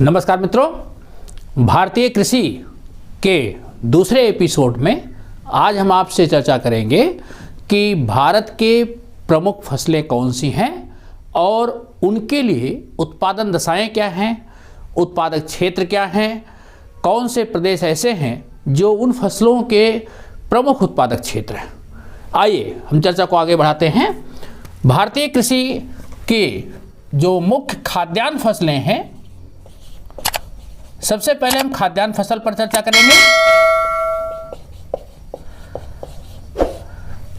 नमस्कार मित्रों, भारतीय कृषि के दूसरे एपिसोड में आज हम आपसे चर्चा करेंगे कि भारत के प्रमुख फसलें कौन सी हैं और उनके लिए उत्पादन दशाएं क्या हैं, उत्पादक क्षेत्र क्या हैं, कौन से प्रदेश ऐसे हैं जो उन फसलों के प्रमुख उत्पादक क्षेत्र हैं। आइए हम चर्चा को आगे बढ़ाते हैं। भारतीय कृषि की जो मुख्य खाद्यान्न फसलें हैं, सबसे पहले हम खाद्यान्न फसल पर चर्चा करेंगे।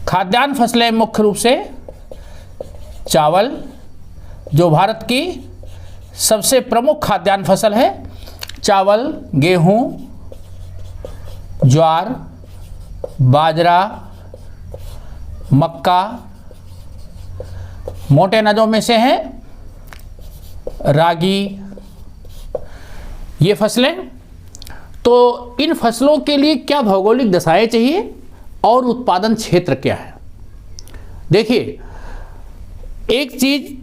खाद्यान्न फसलें मुख्य रूप से चावल, जो भारत की सबसे प्रमुख खाद्यान्न फसल है। चावल, गेहूं, ज्वार, बाजरा, मक्का मोटे अनाजों में से है, रागी, ये फसलें। तो इन फसलों के लिए क्या भौगोलिक दशाएं चाहिए और उत्पादन क्षेत्र क्या है। देखिए, एक चीज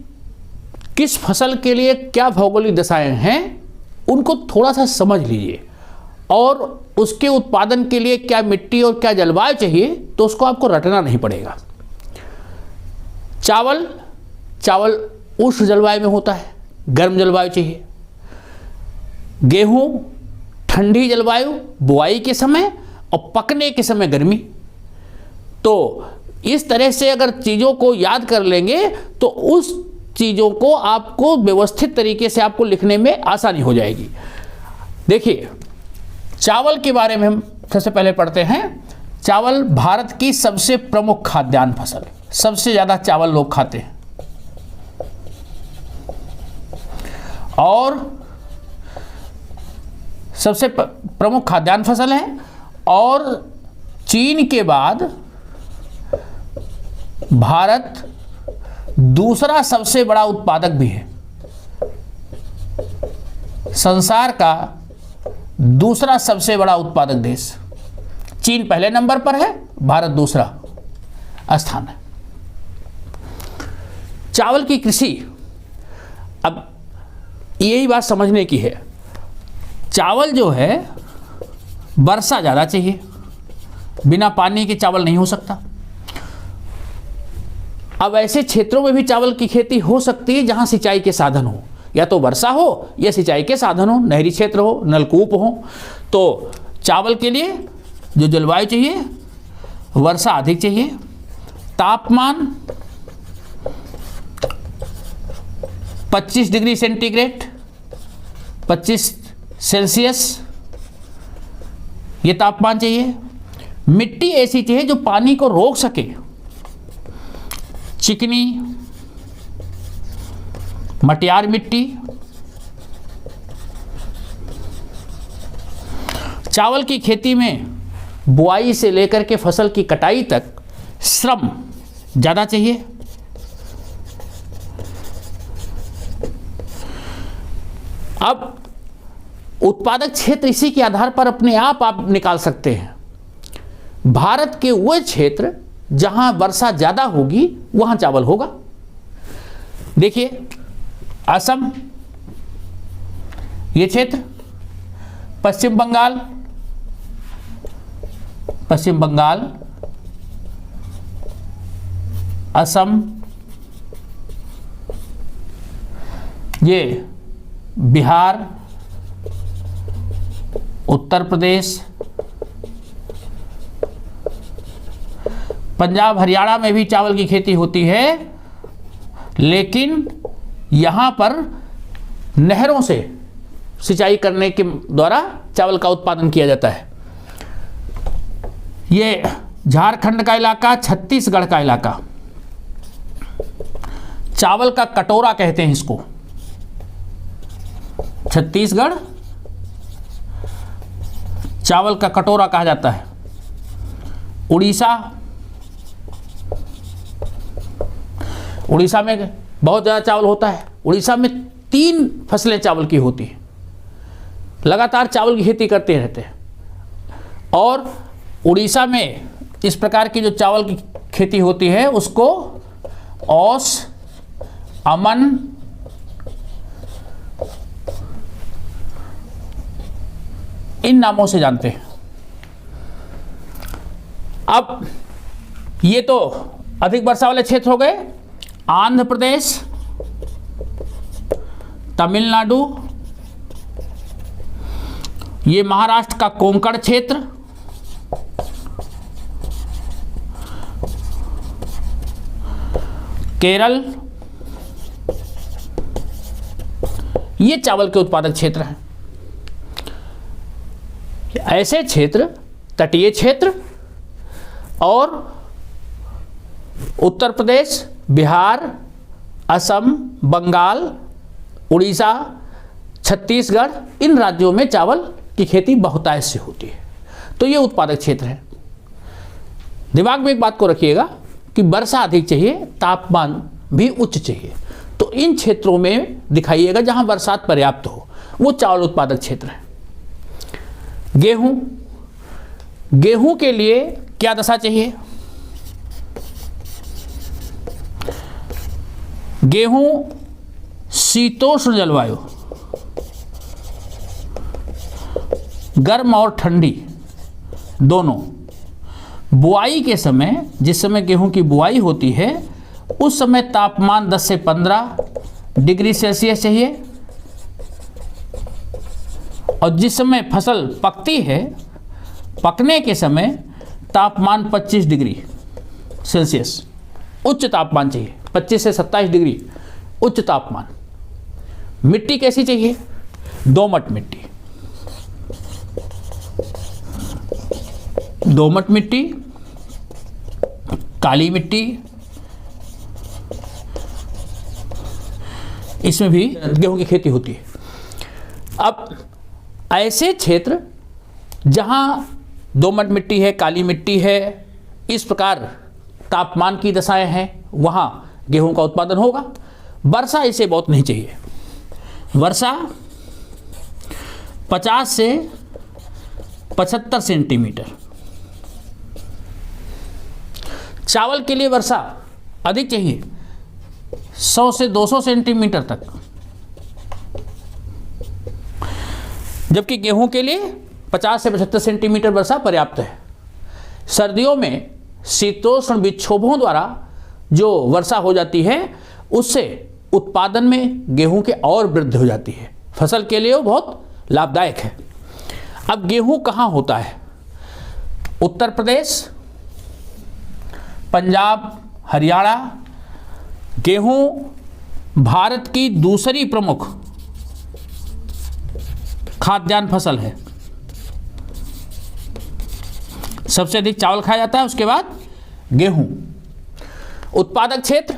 किस फसल के लिए क्या भौगोलिक दशाएं हैं उनको थोड़ा सा समझ लीजिए, और उसके उत्पादन के लिए क्या मिट्टी और क्या जलवायु चाहिए तो उसको आपको रटना नहीं पड़ेगा। चावल उष्ण जलवायु में होता है, गर्म जलवायु चाहिए। गेहूं ठंडी जलवायु, बुआई के समय और पकने के समय गर्मी। तो इस तरह से अगर चीज़ों को याद कर लेंगे तो उस चीज़ों को आपको व्यवस्थित तरीके से आपको लिखने में आसानी हो जाएगी। देखिए, चावल के बारे में हम सबसे पहले पढ़ते हैं। चावल भारत की सबसे प्रमुख खाद्यान्न फसल, सबसे ज़्यादा चावल लोग खाते हैं और सबसे प्रमुख खाद्यान्न फसल है, और चीन के बाद भारत दूसरा सबसे बड़ा उत्पादक भी है। संसार का दूसरा सबसे बड़ा उत्पादक देश। चीन पहले नंबर पर है, भारत दूसरा स्थान है। चावल की कृषि, अब यही बात समझने की है। चावल जो है वर्षा ज़्यादा चाहिए, बिना पानी के चावल नहीं हो सकता। अब ऐसे क्षेत्रों में भी चावल की खेती हो सकती है जहाँ सिंचाई के साधन हो, या तो वर्षा हो या सिंचाई के साधन हो, नहरी क्षेत्र हो, नलकूप हो। तो चावल के लिए जो जलवायु चाहिए, वर्षा अधिक चाहिए, तापमान 25 डिग्री सेंटीग्रेड, 25 सेल्सियस ये तापमान चाहिए। मिट्टी ऐसी चाहिए जो पानी को रोक सके, चिकनी मटियार मिट्टी। चावल की खेती में बुआई से लेकर के फसल की कटाई तक श्रम ज़्यादा चाहिए। अब उत्पादक क्षेत्र इसी के आधार पर अपने आप निकाल सकते हैं। भारत के वो क्षेत्र जहां वर्षा ज़्यादा होगी वहां चावल होगा। देखिए, असम ये क्षेत्र, पश्चिम बंगाल, असम, ये बिहार, उत्तर प्रदेश, पंजाब, हरियाणा में भी चावल की खेती होती है, लेकिन यहाँ पर नहरों से सिंचाई करने के द्वारा चावल का उत्पादन किया जाता है। ये झारखंड का इलाका, छत्तीसगढ़ का इलाका, चावल का कटोरा कहते हैं इसको। छत्तीसगढ़ चावल का कटोरा कहा जाता है। उड़ीसा में बहुत ज़्यादा चावल होता है। उड़ीसा में 3 फसलें चावल की होती हैं, लगातार चावल की खेती करते रहते हैं। और उड़ीसा में इस प्रकार की जो चावल की खेती होती है उसको औस अमन, इन नामों से जानते हैं। अब ये तो अधिक वर्षा वाले क्षेत्र हो गए। आंध्र प्रदेश, तमिलनाडु, ये महाराष्ट्र का कोंकण क्षेत्र, केरल, ये चावल के उत्पादक क्षेत्र हैं। ऐसे क्षेत्र, तटीय क्षेत्र और उत्तर प्रदेश, बिहार, असम, बंगाल, उड़ीसा, छत्तीसगढ़, इन राज्यों में चावल की खेती बहुतायत से होती है। तो ये उत्पादक क्षेत्र है। दिमाग में एक बात को रखिएगा कि वर्षा अधिक चाहिए, तापमान भी उच्च चाहिए। तो इन क्षेत्रों में दिखाइएगा जहां बरसात पर्याप्त हो, वो चावल उत्पादक क्षेत्र है। गेहूं, गेहूं के लिए क्या दशा चाहिए? गेहूं शीतोष्ण जलवायु, गर्म और ठंडी दोनों। बुआई के समय, जिस समय गेहूं की बुआई होती है, उस समय तापमान 10 से 15 डिग्री सेल्सियस चाहिए, और जिस समय फसल पकती है, पकने के समय तापमान 25 डिग्री सेल्सियस उच्च तापमान चाहिए, 25 से 27 डिग्री उच्च तापमान। मिट्टी कैसी चाहिए? दोमट मिट्टी, दोमट मिट्टी, काली मिट्टी, इसमें भी गेहूं की खेती होती है। अब ऐसे क्षेत्र जहां दोमट मिट्टी है, काली मिट्टी है, इस प्रकार तापमान की दशाएं हैं, वहां गेहूं का उत्पादन होगा। वर्षा इसे बहुत नहीं चाहिए। वर्षा 50 से 75 सेंटीमीटर। चावल के लिए वर्षा अधिक चाहिए, 100 से 200 सेंटीमीटर तक, जबकि गेहूं के लिए 50 से 75 सेंटीमीटर वर्षा पर्याप्त है। सर्दियों में शीतोष्ण विक्षोभों द्वारा जो वर्षा हो जाती है, उससे उत्पादन में गेहूं के और वृद्धि हो जाती है। फसल के लिए वो बहुत लाभदायक है। अब गेहूं कहाँ होता है? उत्तर प्रदेश, पंजाब, हरियाणा। गेहूं भारत की दूसरी प्रमुख खाद्यान्न फसल है। सबसे अधिक चावल खाया जाता है, उसके बाद गेहूं। उत्पादक क्षेत्र,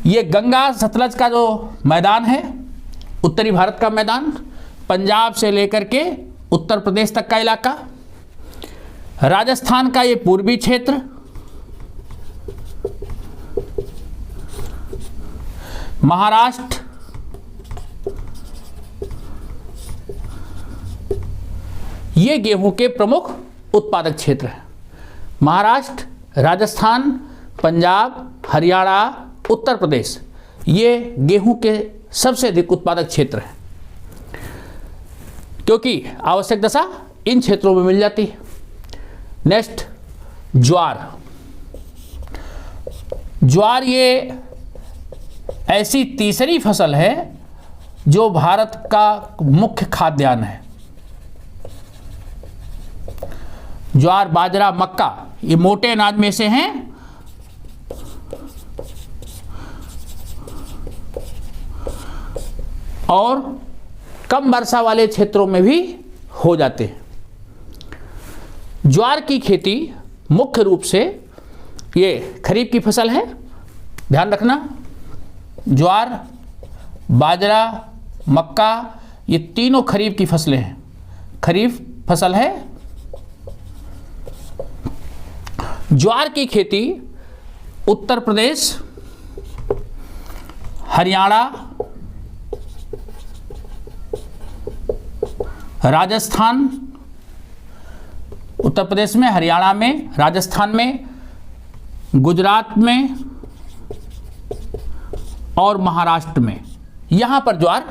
ये गंगा सतलज का जो मैदान है, उत्तरी भारत का मैदान, पंजाब से लेकर के उत्तर प्रदेश तक का इलाका, राजस्थान का ये पूर्वी क्षेत्र, महाराष्ट्र, ये गेहूं के प्रमुख उत्पादक क्षेत्र हैं। महाराष्ट्र, राजस्थान, पंजाब, हरियाणा, उत्तर प्रदेश, ये गेहूं के सबसे अधिक उत्पादक क्षेत्र हैं, क्योंकि आवश्यक दशा इन क्षेत्रों में मिल जाती है। नेक्स्ट, ज्वार। ज्वार ये ऐसी तीसरी फसल है जो भारत का मुख्य खाद्यान्न है। ज्वार, बाजरा, मक्का, ये मोटे अनाज में से हैं। और कम वर्षा वाले क्षेत्रों में भी हो जाते हैं। ज्वार की खेती मुख्य रूप से ये खरीफ की फसल है, ध्यान रखना। ज्वार, बाजरा, मक्का, ये तीनों खरीफ की फसलें हैं, खरीफ फसल है। ज्वार की खेती उत्तर प्रदेश, हरियाणा, राजस्थान, उत्तर प्रदेश में, हरियाणा में, राजस्थान में, गुजरात में और महाराष्ट्र में, यहाँ पर ज्वार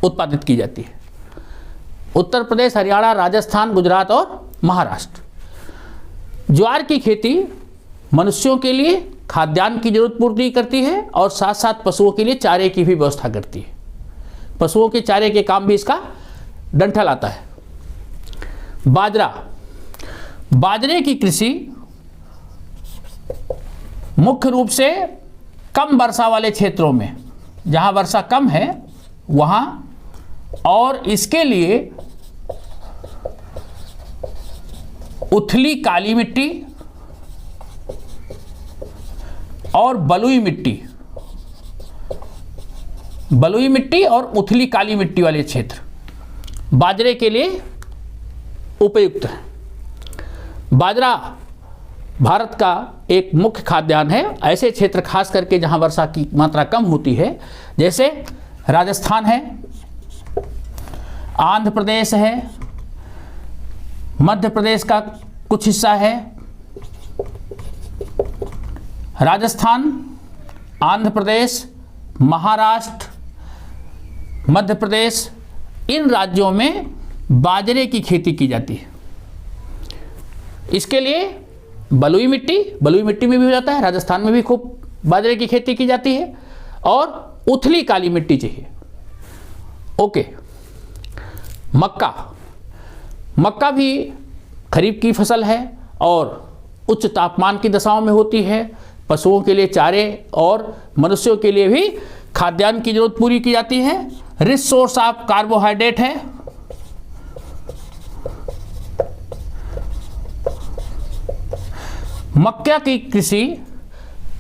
उत्पादित की जाती है। उत्तर प्रदेश, हरियाणा, राजस्थान, गुजरात और महाराष्ट्र। ज्वार की खेती मनुष्यों के लिए खाद्यान्न की जरूरत पूर्ति करती है और साथ साथ पशुओं के लिए चारे की भी व्यवस्था करती है। पशुओं के चारे के काम भी इसका डंठल आता है। बाजरा, बाजरे की कृषि मुख्य रूप से कम वर्षा वाले क्षेत्रों में, जहां वर्षा कम है वहां, और इसके लिए उथली काली मिट्टी और बलुई मिट्टी और उथली काली मिट्टी वाले क्षेत्र बाजरे के लिए उपयुक्त है। बाजरा भारत का एक मुख्य खाद्यान्न है। ऐसे क्षेत्र खास करके जहां वर्षा की मात्रा कम होती है, जैसे राजस्थान है, आंध्र प्रदेश है, मध्य प्रदेश का कुछ हिस्सा है। राजस्थान, आंध्र प्रदेश, महाराष्ट्र, मध्य प्रदेश, इन राज्यों में बाजरे की खेती की जाती है। इसके लिए बलुई मिट्टी में भी हो जाता है। राजस्थान में भी खूब बाजरे की खेती की जाती है और उथली काली मिट्टी चाहिए। ओके, मक्का भी खरीफ की फसल है और उच्च तापमान की दशाओं में होती है। पशुओं के लिए चारे और मनुष्यों के लिए भी खाद्यान्न की जरूरत पूरी की जाती है। रिच सोर्स ऑफ कार्बोहाइड्रेट है। मक्का की कृषि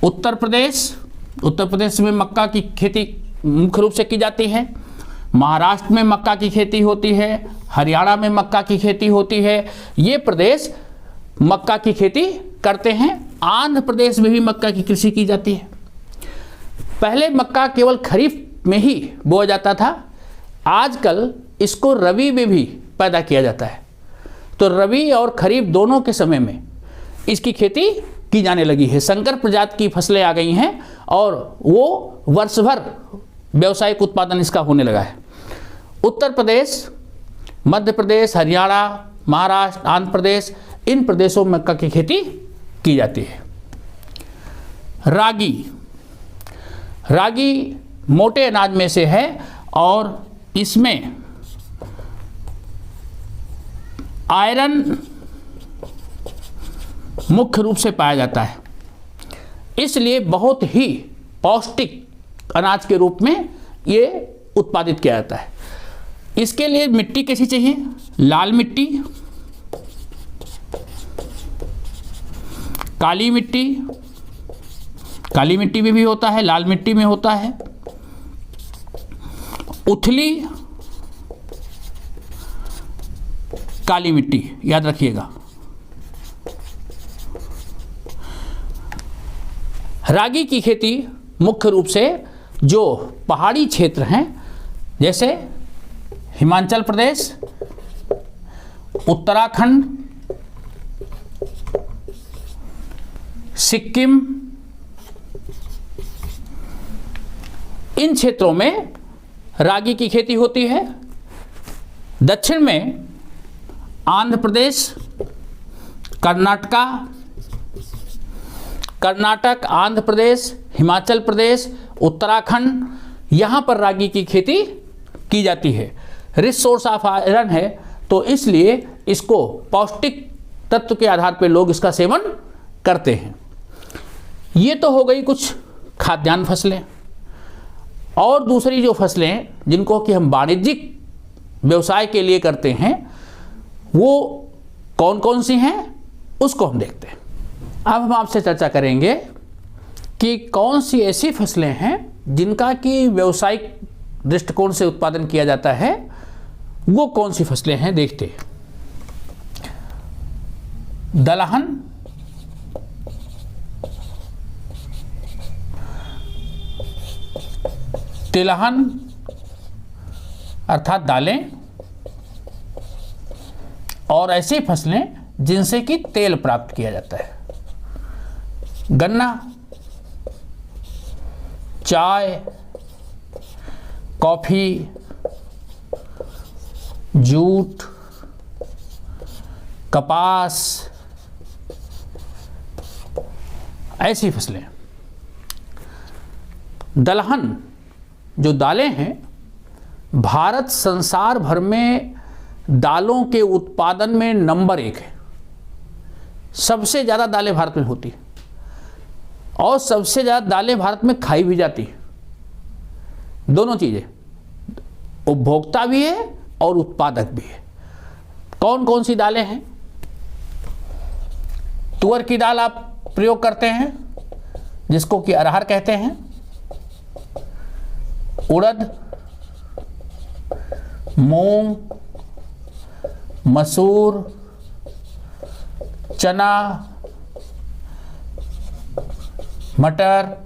उत्तर प्रदेश में मक्का की खेती मुख्य रूप से की जाती है। महाराष्ट्र में मक्का की खेती होती है, हरियाणा में मक्का की खेती होती है। ये प्रदेश मक्का की खेती करते हैं। आंध्र प्रदेश में भी मक्का की कृषि की जाती है। पहले मक्का केवल खरीफ में ही बोया जाता था, आजकल इसको रबी में भी पैदा किया जाता है। तो रबी और खरीफ दोनों के समय में इसकी खेती की जाने लगी है। संकर प्रजाति की फसलें आ गई हैं और वो वर्ष भर व्यावसायिक उत्पादन इसका होने लगा है। उत्तर प्रदेश, मध्य प्रदेश, हरियाणा, महाराष्ट्र, आंध्र प्रदेश, इन प्रदेशों में मक्का की खेती की जाती है। रागी मोटे अनाज में से है और इसमें आयरन मुख्य रूप से पाया जाता है, इसलिए बहुत ही पौष्टिक अनाज के रूप में ये उत्पादित किया जाता है। इसके लिए मिट्टी कैसी चाहिए? लाल मिट्टी, काली मिट्टी में भी होता है, लाल मिट्टी में होता है, उथली काली मिट्टी, याद रखिएगा। रागी की खेती मुख्य रूप से जो पहाड़ी क्षेत्र हैं, जैसे हिमाचल प्रदेश, उत्तराखंड, सिक्किम, इन क्षेत्रों में रागी की खेती होती है। दक्षिण में आंध्र प्रदेश, कर्नाटक, आंध्र प्रदेश, हिमाचल प्रदेश, उत्तराखंड, यहाँ पर रागी की खेती की जाती है। रिच सोर्स ऑफ आयरन है, तो इसलिए इसको पौष्टिक तत्व के आधार पर लोग इसका सेवन करते हैं। ये तो हो गई कुछ खाद्यान्न फसलें। और दूसरी जो फसलें जिनको कि हम वाणिज्यिक व्यवसाय के लिए करते हैं, वो कौन कौन सी हैं उसको हम देखते हैं। अब हम आपसे चर्चा करेंगे कि कौन सी ऐसी फसलें हैं जिनका कि व्यावसायिक दृष्टिकोण से उत्पादन किया जाता है। वो कौन सी फसलें हैं देखते हैं। दलहन, तिलहन अर्थात दालें, और ऐसी फसलें जिनसे कि तेल प्राप्त किया जाता है। गन्ना, चाय, कॉफ़ी, जूट, कपास, ऐसी फसलें। दलहन जो दालें हैं, भारत संसार भर में दालों के उत्पादन में नंबर 1 है। सबसे ज़्यादा दालें भारत में होती हैं और सबसे ज़्यादा दालें भारत में खाई भी जाती हैं। दोनों चीज़ें, उपभोक्ता भी है और उत्पादक भी है। कौन कौन सी दालें हैं? तुअर की दाल आप प्रयोग करते हैं, जिसको कि अरहर कहते हैं। उड़द, मूंग, मसूर, चना, मटर,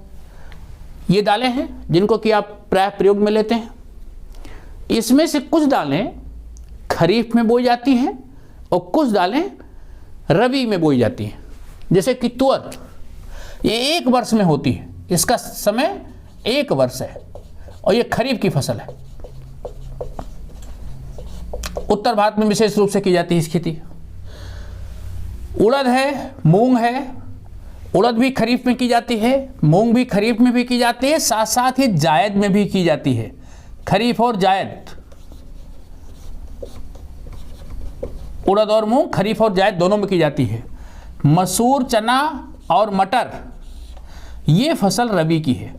ये दालें हैं जिनको कि आप प्राय प्रयोग में लेते हैं। इसमें से कुछ दालें खरीफ में बोई जाती हैं और कुछ दालें रबी में बोई जाती हैं। जैसे कि तुअर, ये 1 वर्ष में होती है, इसका समय 1 वर्ष है और ये खरीफ की फसल है। उत्तर भारत में विशेष रूप से की जाती है इस खेती। उड़द है, मूंग है। उड़द भी खरीफ में की जाती है, मूंग भी खरीफ में भी की जाती है, साथ साथ ही जायद में भी की जाती है। खरीफ और जायद, उड़द और मूंग खरीफ और जायद दोनों में की जाती है। मसूर, चना और मटर, ये फसल रबी की है।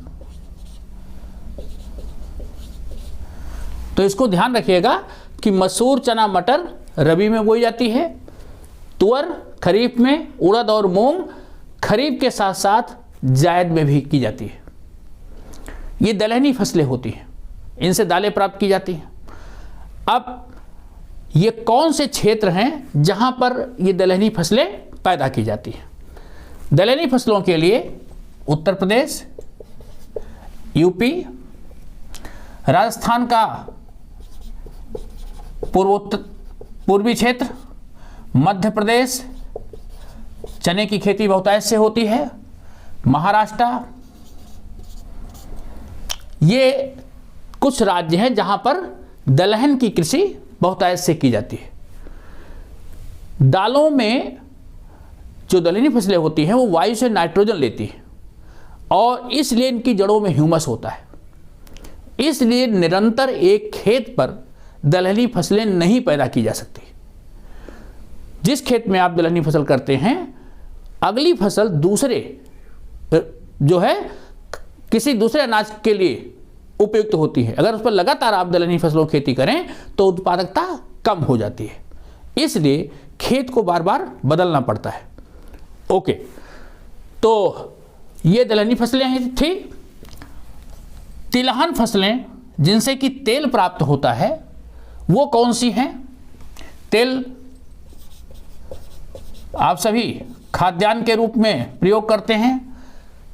तो इसको ध्यान रखिएगा कि मसूर, चना, मटर रबी में बोई जाती है। तुअर खरीफ में, उड़द और मूंग खरीफ के साथ साथ जायद में भी की जाती है। ये दलहनी फसलें होती हैं, इनसे दालें प्राप्त की जाती हैं। अब ये कौन से क्षेत्र हैं जहां पर ये दलहनी फसलें पैदा की जाती हैं? दलहनी फसलों के लिए उत्तर प्रदेश, यूपी, राजस्थान का पूर्वी क्षेत्र, मध्य प्रदेश चने की खेती बहुतायत से होती है, महाराष्ट्र, ये कुछ राज्य हैं जहां पर दलहन की कृषि बहुतायत से की जाती है। दालों में जो दलहनी फसलें होती हैं वो वायु से नाइट्रोजन लेती हैं और इसलिए इनकी जड़ों में ह्यूमस होता है। इसलिए निरंतर एक खेत पर दलहनी फसलें नहीं पैदा की जा सकती। जिस खेत में आप दलहनी फसल करते हैं, अगली फसल दूसरे जो है किसी दूसरे अनाज के लिए उपयुक्त होती है। अगर उस पर लगातार आप दलहनी फसलों की खेती करें तो उत्पादकता कम हो जाती है, इसलिए खेत को बार बार बदलना पड़ता है। ओके, तो ये दलहनी फसलें थी। तिलहन फसलें जिनसे कि तेल प्राप्त होता है वो कौन सी हैं? तेल आप सभी खाद्यान्न के रूप में प्रयोग करते हैं।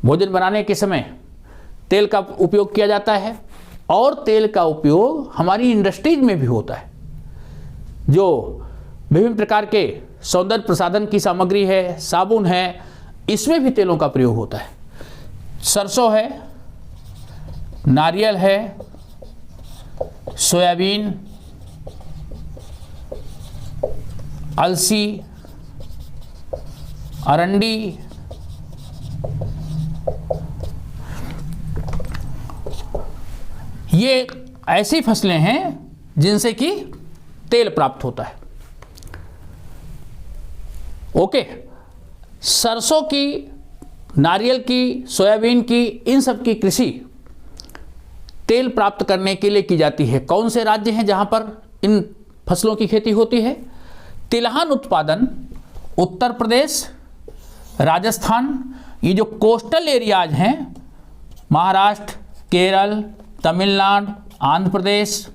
भोजन बनाने के समय तेल का उपयोग किया जाता है और तेल का उपयोग हमारी इंडस्ट्रीज में भी होता है। जो विभिन्न प्रकार के सौंदर्य प्रसाधन की सामग्री है, साबुन है, इसमें भी तेलों का प्रयोग होता है। सरसों है, नारियल है, सोयाबीन, अलसी, अरंडी, ये ऐसी फसलें हैं जिनसे कि तेल प्राप्त होता है। ओके, सरसों की, नारियल की, सोयाबीन की, इन सब की कृषि तेल प्राप्त करने के लिए की जाती है। कौन से राज्य हैं जहां पर इन फसलों की खेती होती है? तिलहन उत्पादन उत्तर प्रदेश, राजस्थान, ये जो कोस्टल एरियाज हैं, महाराष्ट्र, केरल, तमिलनाडु, आंध्र प्रदेश,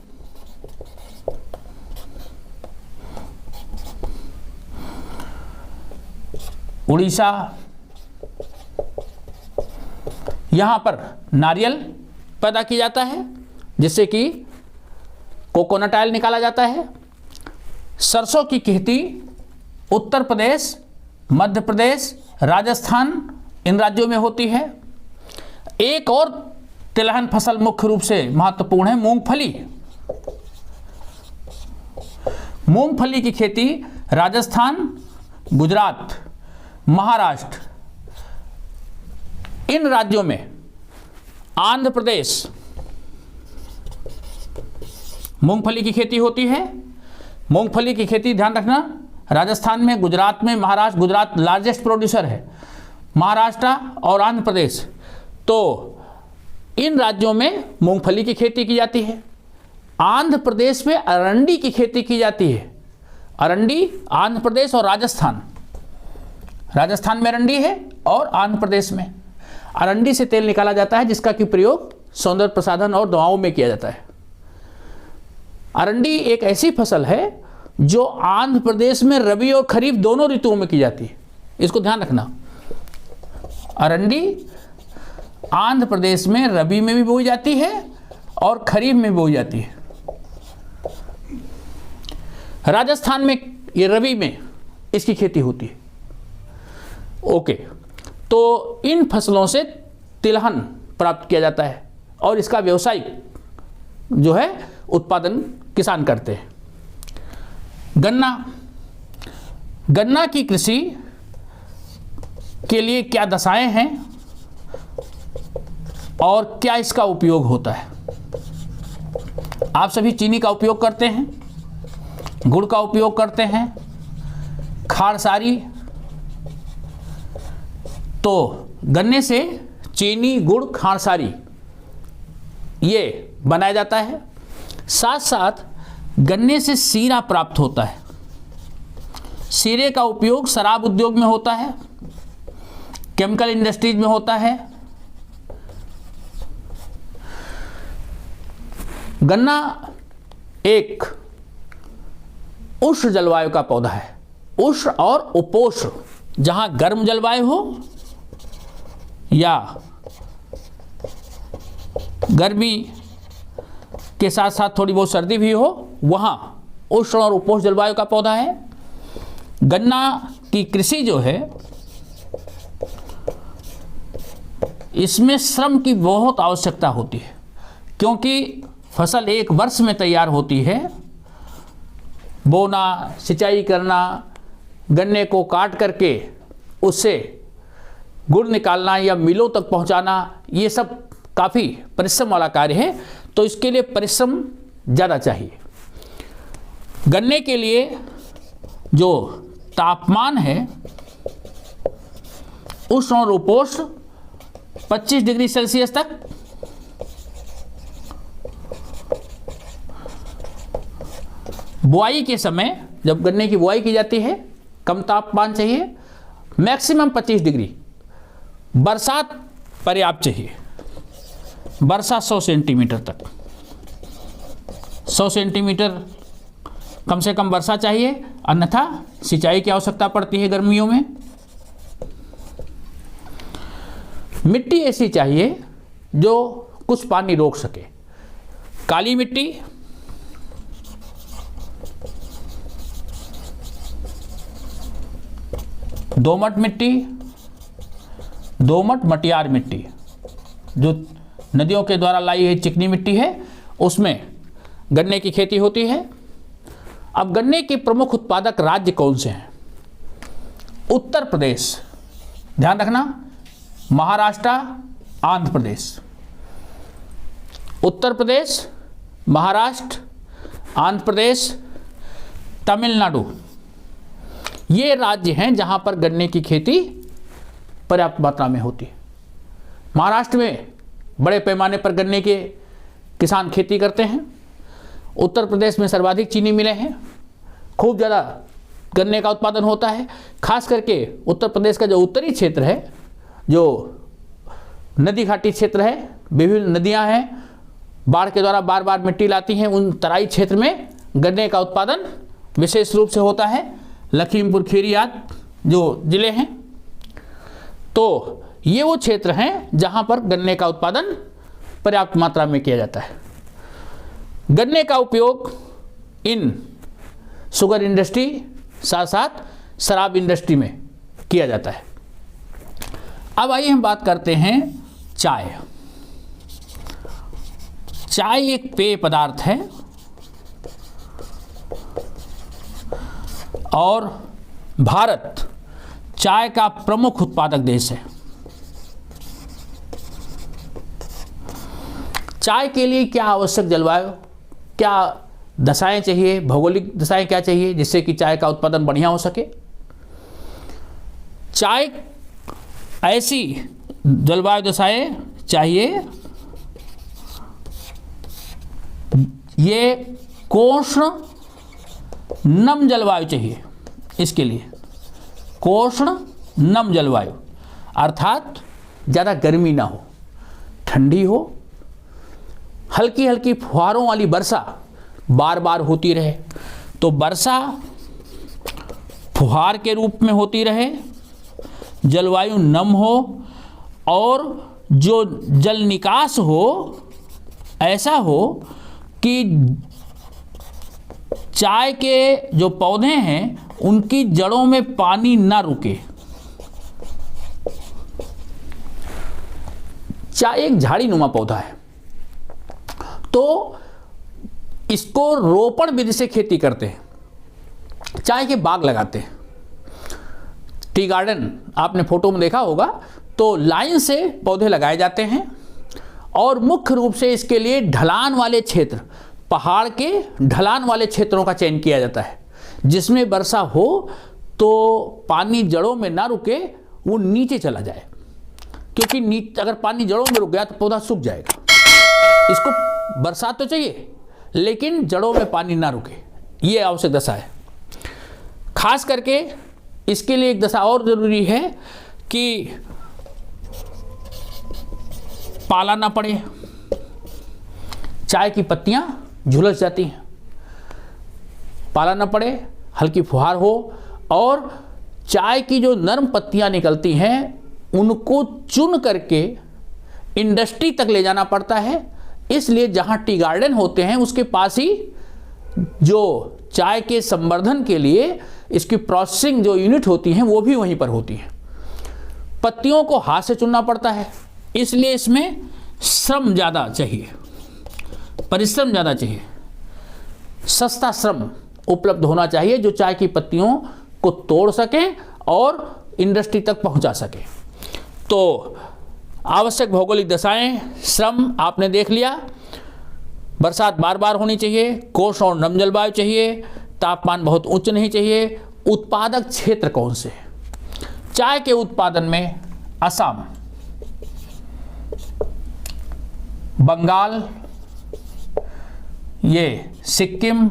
उड़ीसा, यहां पर नारियल पैदा किया जाता है जिससे कि कोकोनट ऑयल निकाला जाता है। सरसों की खेती उत्तर प्रदेश, मध्य प्रदेश, राजस्थान, इन राज्यों में होती है। एक और तिलहन फसल मुख्य रूप से महत्वपूर्ण है। मूंगफली, मूंगफली की खेती राजस्थान, गुजरात, महाराष्ट्र, इन राज्यों में, आंध्र प्रदेश मूंगफली की खेती होती है। मूंगफली की खेती ध्यान रखना, राजस्थान में, गुजरात में, महाराष्ट्र, गुजरात लार्जेस्ट प्रोड्यूसर है, महाराष्ट्र और आंध्र प्रदेश, तो इन राज्यों में मूंगफली की खेती की जाती है। आंध्र प्रदेश में अरंडी की खेती की जाती है। अरंडी आंध्र प्रदेश और राजस्थान, राजस्थान में अरंडी है और आंध्र प्रदेश में। अरंडी से तेल निकाला जाता है जिसका कि प्रयोग सौंदर्य प्रसाधन और दवाओं में किया जाता है। अरंडी एक ऐसी फसल है जो आंध्र प्रदेश में रबी और खरीफ दोनों ऋतुओं में की जाती है, इसको ध्यान रखना। अरंडी आंध्र प्रदेश में रबी में भी बोई जाती है और खरीफ में भी बोई जाती है। राजस्थान में ये रबी में इसकी खेती होती है। ओके, तो इन फसलों से तिलहन प्राप्त किया जाता है और इसका व्यवसायिक जो है उत्पादन किसान करते हैं। गन्ना, गन्ना की कृषि के लिए क्या दशाएं हैं और क्या इसका उपयोग होता है? आप सभी चीनी का उपयोग करते हैं, गुड़ का उपयोग करते हैं, खारसारी, तो गन्ने से चीनी, गुड़, खारसारी ये बनाया जाता है। साथ साथ गन्ने से सीरा प्राप्त होता है। सीरे का उपयोग शराब उद्योग में होता है, केमिकल इंडस्ट्रीज में होता है। गन्ना एक उष्ण जलवायु का पौधा है। उष्ण और उपोष्ण, जहां गर्म जलवायु हो या गर्मी के साथ साथ थोड़ी बहुत सर्दी भी हो, वहाँ उष्ण और उपोष्ण जलवायु का पौधा है। गन्ना की कृषि जो है इसमें श्रम की बहुत आवश्यकता होती है, क्योंकि फसल एक वर्ष में तैयार होती है। बोना, सिंचाई करना, गन्ने को काट करके उससे गुड़ निकालना या मिलों तक पहुंचाना, ये सब काफ़ी परिश्रम वाला कार्य है, तो इसके लिए परिश्रम ज़्यादा चाहिए। गन्ने के लिए जो तापमान है उष्ण और उपोष्ण 25 डिग्री सेल्सियस तक, बुआई के समय जब गन्ने की बुआई की जाती है कम तापमान चाहिए, मैक्सिमम 25 डिग्री। बरसात पर्याप्त चाहिए, वर्षा 100 सेंटीमीटर तक, 100 सेंटीमीटर कम से कम वर्षा चाहिए, अन्यथा सिंचाई की आवश्यकता पड़ती है गर्मियों में। मिट्टी ऐसी चाहिए जो कुछ पानी रोक सके। काली मिट्टी, दोमट मिट्टी, दोमट मटियार मिट्टी जो नदियों के द्वारा लाई हुई चिकनी मिट्टी है, उसमें गन्ने की खेती होती है। अब गन्ने के प्रमुख उत्पादक राज्य कौन से हैं? उत्तर प्रदेश, ध्यान रखना, महाराष्ट्र, आंध्र प्रदेश। उत्तर प्रदेश, महाराष्ट्र, आंध्र प्रदेश, तमिलनाडु, ये राज्य हैं जहां पर गन्ने की खेती पर्याप्त मात्रा में होती है। महाराष्ट्र में बड़े पैमाने पर गन्ने के किसान खेती करते हैं। उत्तर प्रदेश में सर्वाधिक चीनी मिलें हैं, खूब ज़्यादा गन्ने का उत्पादन होता है। खास करके उत्तर प्रदेश का जो उत्तरी क्षेत्र है, जो नदी घाटी क्षेत्र है, विभिन्न नदियां हैं, बाढ़ के द्वारा बार बार मिट्टी लाती हैं, उन तराई क्षेत्र में गन्ने का उत्पादन विशेष रूप से होता है। लखीमपुर खीरी आदि जो जिले हैं, तो ये वो क्षेत्र हैं जहां पर गन्ने का उत्पादन पर्याप्त मात्रा में किया जाता है। गन्ने का उपयोग इन शुगर इंडस्ट्री साथ साथ शराब इंडस्ट्री में किया जाता है। अब आइए हम बात करते हैं चाय। चाय एक पेय पदार्थ है और भारत चाय का प्रमुख उत्पादक देश है। चाय के लिए क्या आवश्यक जलवायु, क्या दशाएं चाहिए, भौगोलिक दशाएं क्या चाहिए जिससे कि चाय का उत्पादन बढ़िया हो सके। चाय ऐसी जलवायु दशाएं चाहिए, ये कोष्ण नम जलवायु चाहिए। इसके लिए कोष्ण नम जलवायु अर्थात ज़्यादा गर्मी ना हो, ठंडी हो, हल्की हल्की फुहारों वाली वर्षा बार बार होती रहे। तो वर्षा फुहार के रूप में होती रहे, जलवायु नम हो और जो जल निकास हो ऐसा हो कि चाय के जो पौधे हैं उनकी जड़ों में पानी ना रुके। चाय एक झाड़ी नुमा पौधा है, तो इसको रोपण विधि से खेती करते हैं। चाय के बाग लगाते हैं, टी गार्डन आपने फोटो में देखा होगा, तो लाइन से पौधे लगाए जाते हैं और मुख्य रूप से इसके लिए ढलान वाले क्षेत्र, पहाड़ के ढलान वाले क्षेत्रों का चयन किया जाता है, जिसमें वर्षा हो तो पानी जड़ों में ना रुके, वो नीचे चला जाए, क्योंकि अगर पानी जड़ों में रुक गया तो पौधा सूख जाएगा। इसको बरसात तो चाहिए लेकिन जड़ों में पानी ना रुके, ये आवश्यक दशा है। खास करके इसके लिए एक दशा और जरूरी है कि पाला ना पड़े, चाय की पत्तियां झुलस जाती हैं, पाला ना पड़े, हल्की फुहार हो और चाय की जो नरम पत्तियां निकलती हैं उनको चुन करके इंडस्ट्री तक ले जाना पड़ता है। इसलिए जहां टी गार्डन होते हैं उसके पास ही जो चाय के संवर्धन के लिए इसकी प्रोसेसिंग जो यूनिट होती हैं वो भी वहीं पर होती हैं। पत्तियों को हाथ से चुनना पड़ता है, इसलिए इसमें श्रम ज़्यादा चाहिए, परिश्रम ज़्यादा चाहिए, सस्ता श्रम उपलब्ध होना चाहिए जो चाय की पत्तियों को तोड़ सकें और इंडस्ट्री तक पहुंचा सकें। तो आवश्यक भौगोलिक दशाएं, श्रम आपने देख लिया, बरसात बार बार होनी चाहिए, कोष्ण और नम जलवायु चाहिए, तापमान बहुत उच्च नहीं चाहिए। उत्पादक क्षेत्र कौन से हैं? चाय के उत्पादन में असम, बंगाल, ये सिक्किम,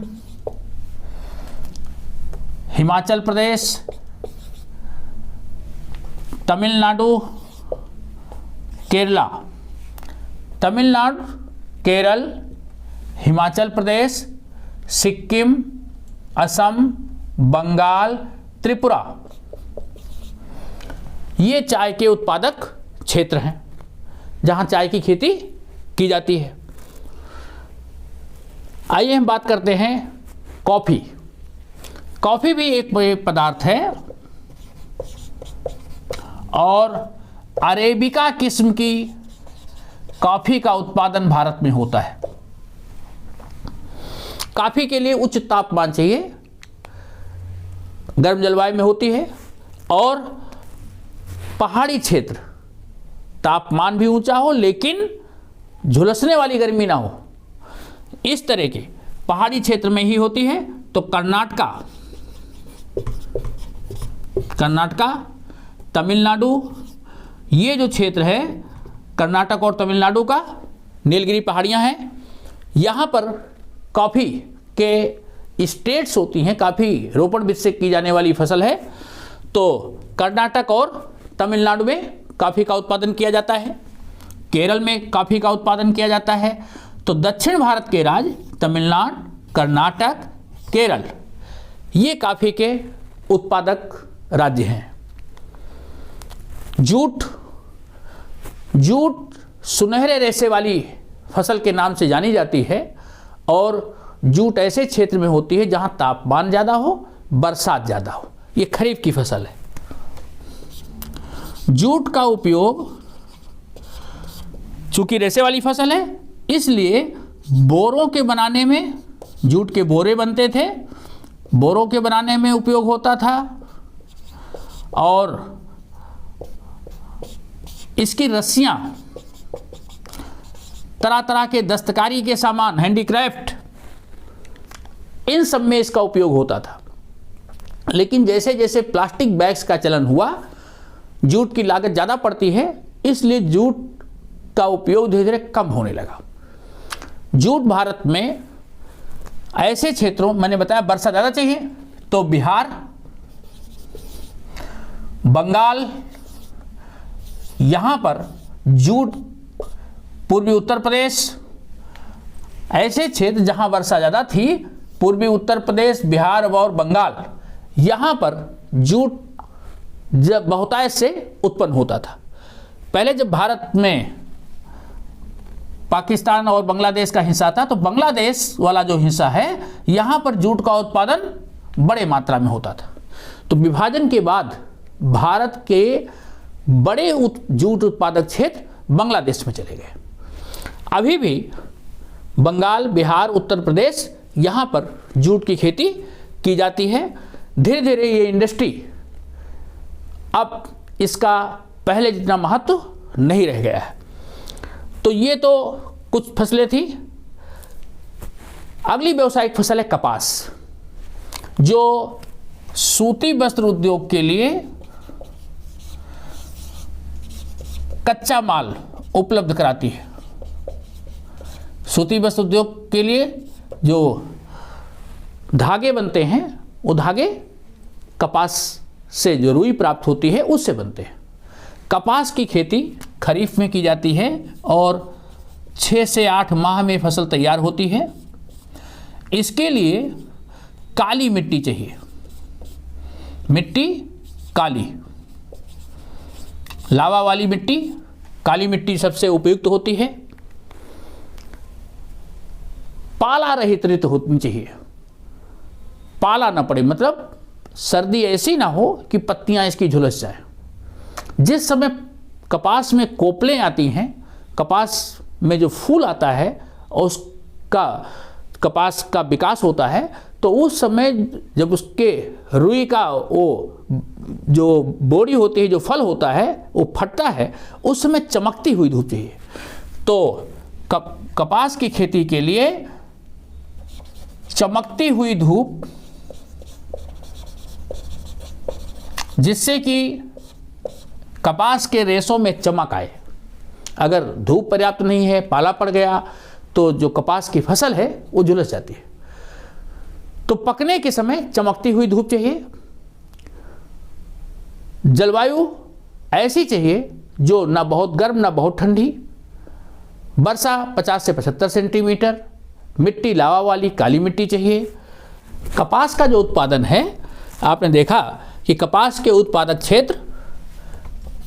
हिमाचल प्रदेश, तमिलनाडु, केरला, तमिलनाडु, केरल, हिमाचल प्रदेश, सिक्किम, असम, बंगाल, त्रिपुरा, ये चाय के उत्पादक क्षेत्र हैं जहां चाय की खेती की जाती है। आइए हम बात करते हैं कॉफ़ी। कॉफ़ी भी एक पेय पदार्थ है और अरेबिका किस्म की कॉफ़ी का उत्पादन भारत में होता है। कॉफ़ी के लिए उच्च तापमान चाहिए, गर्म जलवायु में होती है और पहाड़ी क्षेत्र, तापमान भी ऊंचा हो लेकिन झुलसने वाली गर्मी ना हो, इस तरह के पहाड़ी क्षेत्र में ही होती है। तो कर्नाटका, तमिलनाडु, ये जो क्षेत्र है कर्नाटक और तमिलनाडु का, नीलगिरी पहाड़ियाँ हैं, यहाँ पर कॉफ़ी के स्टेट्स होती हैं, काफ़ी रोपण विधि से की जाने वाली फसल है। तो कर्नाटक और तमिलनाडु में कॉफ़ी का उत्पादन किया जाता है, केरल में कॉफ़ी का उत्पादन किया जाता है। तो दक्षिण भारत के राज्य तमिलनाडु, कर्नाटक, केरल, ये कॉफ़ी के उत्पादक राज्य हैं। जूट सुनहरे रेशे वाली फसल के नाम से जानी जाती है और जूट ऐसे क्षेत्र में होती है जहां तापमान ज़्यादा हो, बरसात ज़्यादा हो। ये खरीफ की फसल है। जूट का उपयोग, चूंकि रेशे वाली फसल है, इसलिए बोरों के बनाने में, जूट के बोरे बनते थे, बोरों के बनाने में उपयोग होता था, और इसकी रस्सियां, तरह तरह के दस्तकारी के सामान, हैंडीक्राफ्ट, इन सब में इसका उपयोग होता था। लेकिन जैसे जैसे प्लास्टिक बैग्स का चलन हुआ, जूट की लागत ज़्यादा पड़ती है, इसलिए जूट का उपयोग धीरे धीरे कम होने लगा। जूट भारत में ऐसे क्षेत्रों, मैंने बताया वर्षा ज़्यादा चाहिए, तो बिहार, बंगाल, यहाँ पर जूट, पूर्वी उत्तर प्रदेश, ऐसे क्षेत्र जहाँ वर्षा ज़्यादा थी, पूर्वी उत्तर प्रदेश, बिहार और बंगाल, यहाँ पर जूट जब बहुतायत से उत्पन्न होता था। पहले जब भारत में पाकिस्तान और बांग्लादेश का हिस्सा था, तो बांग्लादेश वाला जो हिस्सा है, यहाँ पर जूट का उत्पादन बड़े मात्रा में होता था। तो विभाजन के बाद भारत के बड़े जूट उत्पादक क्षेत्र बांग्लादेश में चले गए। अभी भी बंगाल, बिहार, उत्तर प्रदेश, यहाँ पर जूट की खेती की जाती है। धीरे धीरे ये इंडस्ट्री, अब इसका पहले जितना महत्व नहीं रह गया है। तो ये तो कुछ फसलें थी। अगली व्यावसायिक फसल है कपास, जो सूती वस्त्र उद्योग के लिए कच्चा माल उपलब्ध कराती है। सूती वस्त्र उद्योग के लिए जो धागे बनते हैं, वो धागे कपास से जो रुई प्राप्त होती है उससे बनते हैं। कपास की खेती खरीफ में की जाती है और 6 से 8 माह में फसल तैयार होती है। इसके लिए काली मिट्टी चाहिए, मिट्टी काली, लावा वाली मिट्टी, काली मिट्टी सबसे उपयुक्त होती है। पाला रहित ऋतु होनी चाहिए, पाला ना पड़े, मतलब सर्दी ऐसी ना हो कि पत्तियां इसकी झुलस जाए। जिस समय कपास में कोपलें आती हैं, कपास में जो फूल आता है और उसका कपास का विकास होता है, तो उस समय जब उसके रुई का वो जो बोड़ी होती है, जो फल होता है, वो फटता है, उस समय चमकती हुई धूप चाहिए। तो कपास की खेती के लिए चमकती हुई धूप, जिससे कि कपास के रेशों में चमक आए। अगर धूप पर्याप्त नहीं है, पाला पड़ गया, तो जो कपास की फसल है वो झुलस जाती है। तो पकने के समय चमकती हुई धूप चाहिए। जलवायु ऐसी चाहिए जो ना बहुत गर्म ना बहुत ठंडी। वर्षा 50 से 75 सेंटीमीटर। मिट्टी लावा वाली काली मिट्टी चाहिए। कपास का जो उत्पादन है, आपने देखा कि कपास के उत्पादक क्षेत्र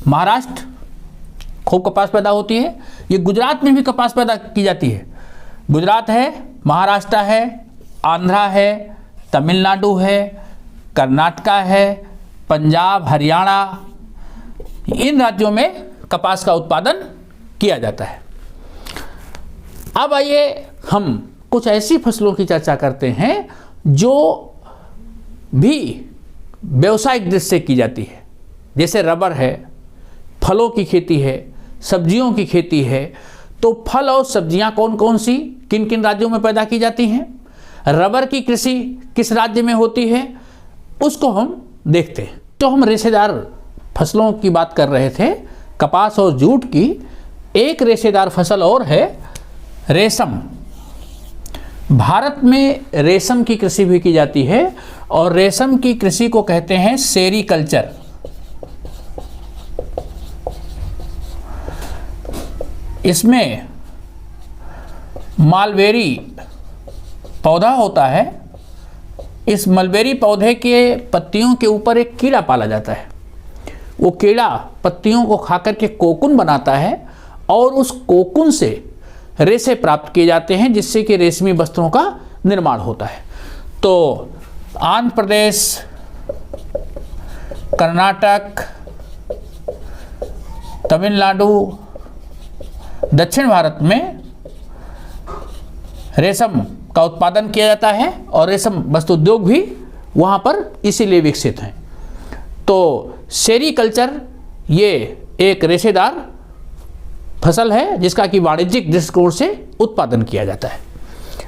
महाराष्ट्र, खूब कपास पैदा होती है। ये गुजरात में भी कपास पैदा की जाती है। गुजरात है, महाराष्ट्र है, आंध्रा है, तमिलनाडु है, कर्नाटका है, पंजाब, हरियाणा, इन राज्यों में कपास का उत्पादन किया जाता है। अब आइए हम कुछ ऐसी फसलों की चर्चा करते हैं जो भी व्यावसायिक दृष्टि से की जाती है। जैसे रबर है, फलों की खेती है, सब्जियों की खेती है। तो फल और सब्जियां कौन कौन सी, किन किन राज्यों में पैदा की जाती हैं, रबर की कृषि किस राज्य में होती है, उसको हम देखते हैं। तो हम रेशेदार फसलों की बात कर रहे थे, कपास और जूट की। एक रेशेदार फसल और है रेशम। भारत में रेशम की कृषि भी की जाती है और रेशम की कृषि को कहते हैं सेरीकल्चर। इसमें मालबेरी पौधा होता है। इस मलबेरी पौधे के पत्तियों के ऊपर एक कीड़ा पाला जाता है। वो कीड़ा पत्तियों को खाकर के कोकुन बनाता है और उस कोकुन से रेशे प्राप्त किए जाते हैं, जिससे कि रेशमी वस्त्रों का निर्माण होता है। तो आंध्र प्रदेश, कर्नाटक, तमिलनाडु, दक्षिण भारत में रेशम का उत्पादन किया जाता है और रेशम वस्त्र उद्योग भी वहाँ पर इसीलिए विकसित हैं। तो सेरीकल्चर ये एक रेशेदार फसल है जिसका कि वाणिज्यिक दृष्टिकोण से उत्पादन किया जाता है।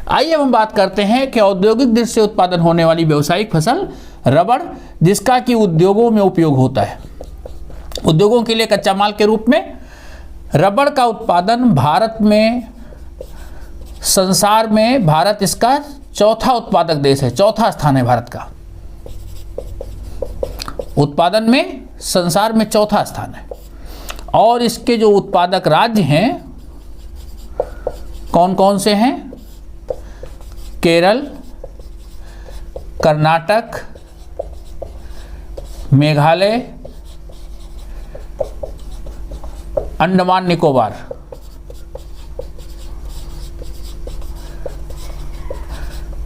आइए अब हम बात करते हैं कि औद्योगिक दृष्टि से उत्पादन होने वाली व्यावसायिक फसल रबड़, जिसका कि उद्योगों में उपयोग होता है। उद्योगों के लिए कच्चा माल के रूप में रबड़ का उत्पादन भारत में, संसार में भारत इसका चौथा उत्पादक देश है, चौथा स्थान है भारत का उत्पादन में, संसार में चौथा स्थान है। और इसके जो उत्पादक राज्य हैं कौन कौन से हैं? केरल, कर्नाटक, मेघालय, अंडमान निकोबार।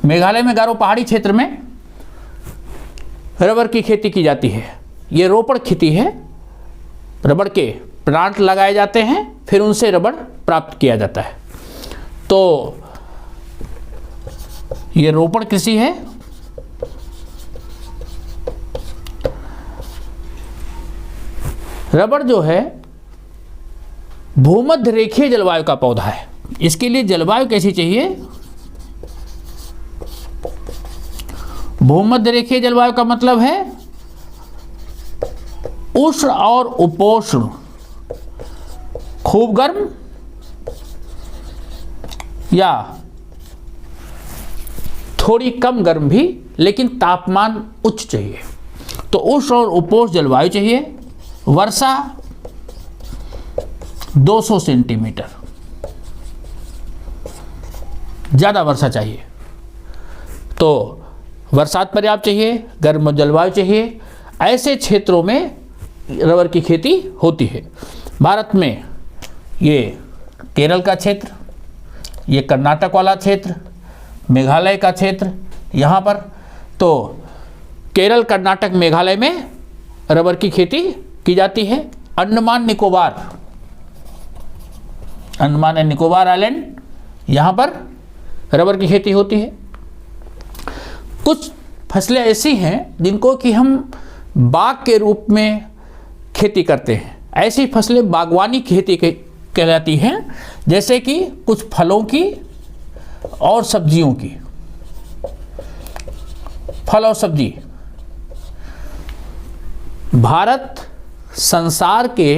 मेघालय में गारो पहाड़ी क्षेत्र में रबर की खेती की जाती है। ये रोपड़ खेती है, रबड़ के प्लांट लगाए जाते हैं, फिर उनसे रबड़ प्राप्त किया जाता है। तो ये रोपड़ कृषि है। रबड़ जो है भूमध्य रेखीय जलवायु का पौधा है। इसके लिए जलवायु कैसी चाहिए? भूमध्य रेखीय जलवायु का मतलब है उष्ण और उपोष्ण, खूब गर्म या थोड़ी कम गर्म भी, लेकिन तापमान उच्च चाहिए। तो उष्ण और उपोष्ण जलवायु चाहिए। वर्षा 200 सेंटीमीटर, ज़्यादा वर्षा चाहिए। तो बरसात पर्याप्त चाहिए, गर्म जलवायु चाहिए। ऐसे क्षेत्रों में रबर की खेती होती है। भारत में ये केरल का क्षेत्र, ये कर्नाटक वाला क्षेत्र, मेघालय का क्षेत्र, यहाँ पर तो केरल, कर्नाटक, मेघालय में रबर की खेती की जाती है। अंडमान निकोबार, अंडमान एंड निकोबार आइलैंड, यहाँ पर रबर की खेती होती है। कुछ फसलें ऐसी हैं जिनको कि हम बाग के रूप में खेती करते हैं। ऐसी फसलें बागवानी खेती कहलाती हैं, जैसे कि कुछ फलों की और सब्जियों की। फल और सब्जी, भारत संसार के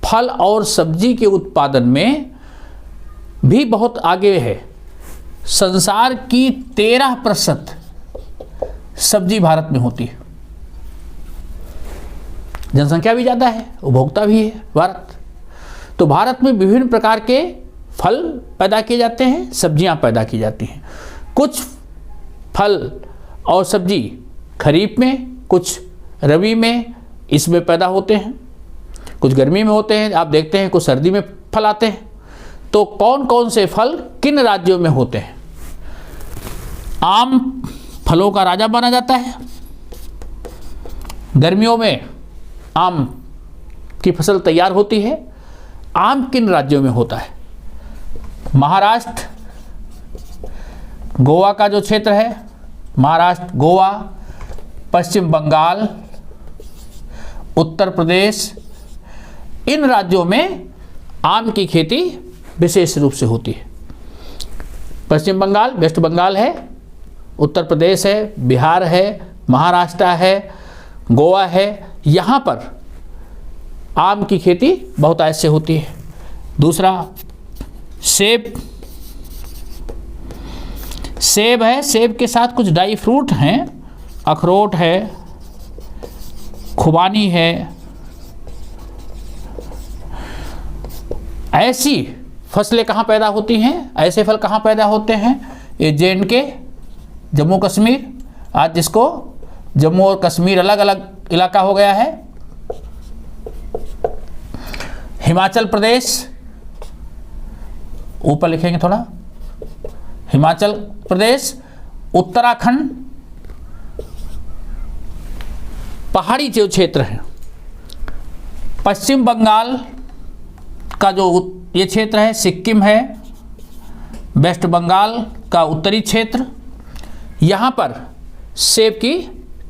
फल और सब्जी के उत्पादन में भी बहुत आगे है। संसार की 13% सब्जी भारत में होती है। जनसंख्या भी ज़्यादा है, उपभोक्ता भी है भारत। तो भारत में विभिन्न प्रकार के फल पैदा किए जाते हैं, सब्जियां पैदा की जाती हैं। कुछ फल और सब्जी खरीफ में, कुछ रबी में इसमें पैदा होते हैं, कुछ गर्मी में होते हैं। आप देखते हैं कुछ सर्दी में फल आते हैं। तो कौन कौन से फल किन राज्यों में होते हैं? आम फलों का राजा माना जाता है। गर्मियों में आम की फसल तैयार होती है। आम किन राज्यों में होता है? महाराष्ट्र, गोवा का जो क्षेत्र है, महाराष्ट्र, गोवा, पश्चिम बंगाल, उत्तर प्रदेश, इन राज्यों में आम की खेती विशेष रूप से होती है। पश्चिम बंगाल, वेस्ट बंगाल है, उत्तर प्रदेश है, बिहार है, महाराष्ट्र है, गोवा है, यहाँ पर आम की खेती बहुत ऐसे होती है। दूसरा सेब, सेब है, सेब के साथ कुछ ड्राई फ्रूट हैं, अखरोट है, खुबानी है। ऐसी फसलें कहाँ पैदा होती हैं? ऐसे फल कहाँ पैदा होते हैं? ये J&K, जम्मू कश्मीर, आज जिसको जम्मू और कश्मीर अलग अलग इलाका हो गया है। हिमाचल प्रदेश, ऊपर लिखेंगे थोड़ा, हिमाचल प्रदेश, उत्तराखंड, पहाड़ी जो क्षेत्र है, पश्चिम बंगाल का जो ये क्षेत्र है, सिक्किम है, वेस्ट बंगाल का उत्तरी क्षेत्र, यहाँ पर सेब की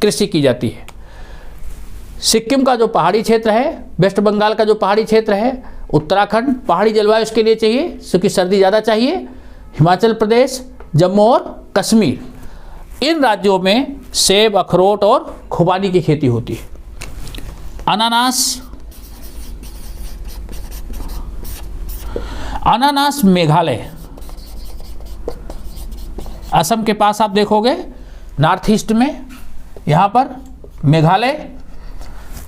कृषि की जाती है। सिक्किम का जो पहाड़ी क्षेत्र है, वेस्ट बंगाल का जो पहाड़ी क्षेत्र है, उत्तराखंड पहाड़ी जलवायु इसके लिए चाहिए क्योंकि सर्दी ज़्यादा चाहिए, हिमाचल प्रदेश, जम्मू और कश्मीर, इन राज्यों में सेब, अखरोट और खुबानी की खेती होती है। अनानास मेघालय, असम के पास आप देखोगे नॉर्थ ईस्ट में, यहाँ पर मेघालय,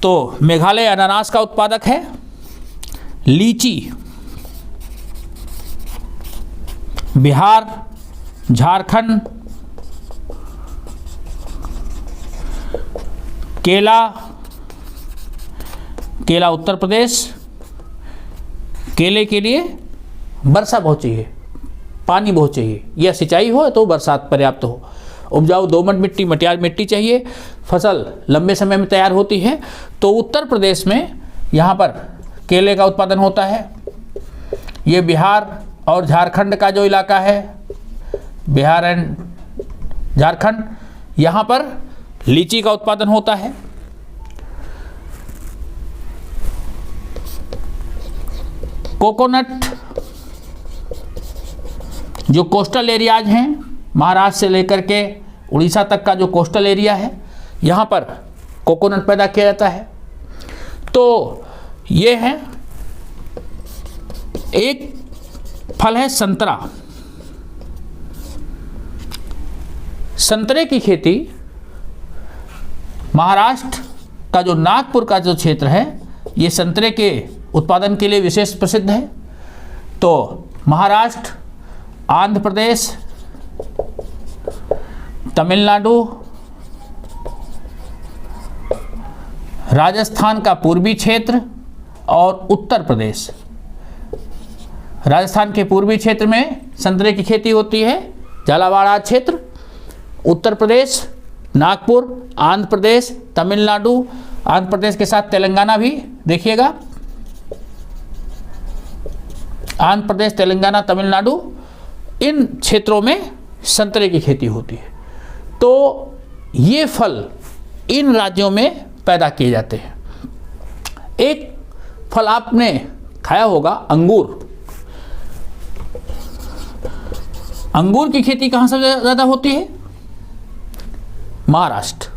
तो मेघालय अनानास का उत्पादक है। लीची बिहार, झारखंड, केला उत्तर प्रदेश, केले के लिए वर्षा बहुत चाहिए, पानी बहुत चाहिए, या सिंचाई हो तो बरसात पर्याप्त हो। उपजाऊ दोमट मिट्टी, मटियार मिट्टी चाहिए, फसल लंबे समय में तैयार होती है। तो उत्तर प्रदेश में यहाँ पर केले का उत्पादन होता है। ये बिहार और झारखंड का जो इलाका है, बिहार एंड झारखंड, यहाँ पर लीची का उत्पादन होता है। कोकोनट, जो कोस्टल एरियाज हैं, महाराष्ट्र से लेकर के उड़ीसा तक का जो कोस्टल एरिया है, यहाँ पर कोकोनट पैदा किया जाता है। तो ये है, एक फल है संतरा। संतरे की खेती महाराष्ट्र का जो नागपुर का जो क्षेत्र है, ये संतरे के उत्पादन के लिए विशेष प्रसिद्ध है। तो महाराष्ट्र, आंध्र प्रदेश, तमिलनाडु, राजस्थान का पूर्वी क्षेत्र और उत्तर प्रदेश, राजस्थान के पूर्वी क्षेत्र में संतरे की खेती होती है, झालावाड़ क्षेत्र, उत्तर प्रदेश, नागपुर, आंध्र प्रदेश, तमिलनाडु, आंध्र प्रदेश के साथ तेलंगाना भी देखिएगा, आंध्र प्रदेश, तेलंगाना, तमिलनाडु, इन क्षेत्रों में संतरे की खेती होती है। तो ये फल इन राज्यों में पैदा किए जाते हैं। एक फल आपने खाया होगा, अंगूर। अंगूर की खेती कहाँ से ज़्यादा होती है? महाराष्ट्र।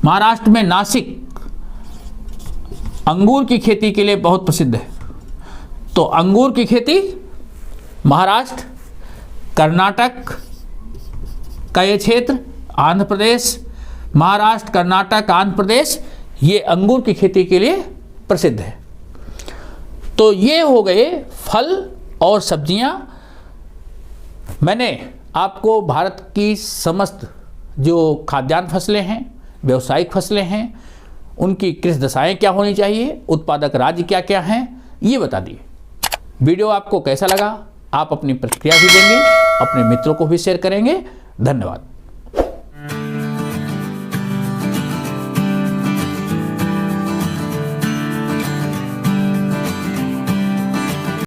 महाराष्ट्र में नासिक अंगूर की खेती के लिए बहुत प्रसिद्ध है। तो अंगूर की खेती महाराष्ट्र, कर्नाटक का ये क्षेत्र, आंध्र प्रदेश, महाराष्ट्र, कर्नाटक, आंध्र प्रदेश, ये अंगूर की खेती के लिए प्रसिद्ध है। तो ये हो गए फल और सब्जियां। मैंने आपको भारत की समस्त जो खाद्यान्न फसलें हैं, व्यावसायिक फसलें हैं, उनकी कृषि दशाएँ क्या होनी चाहिए, उत्पादक राज्य क्या क्या हैं, ये बता दिए। वीडियो आपको कैसा लगा? आप अपनी प्रतिक्रिया भी देंगे, अपने मित्रों को भी शेयर करेंगे। धन्यवाद।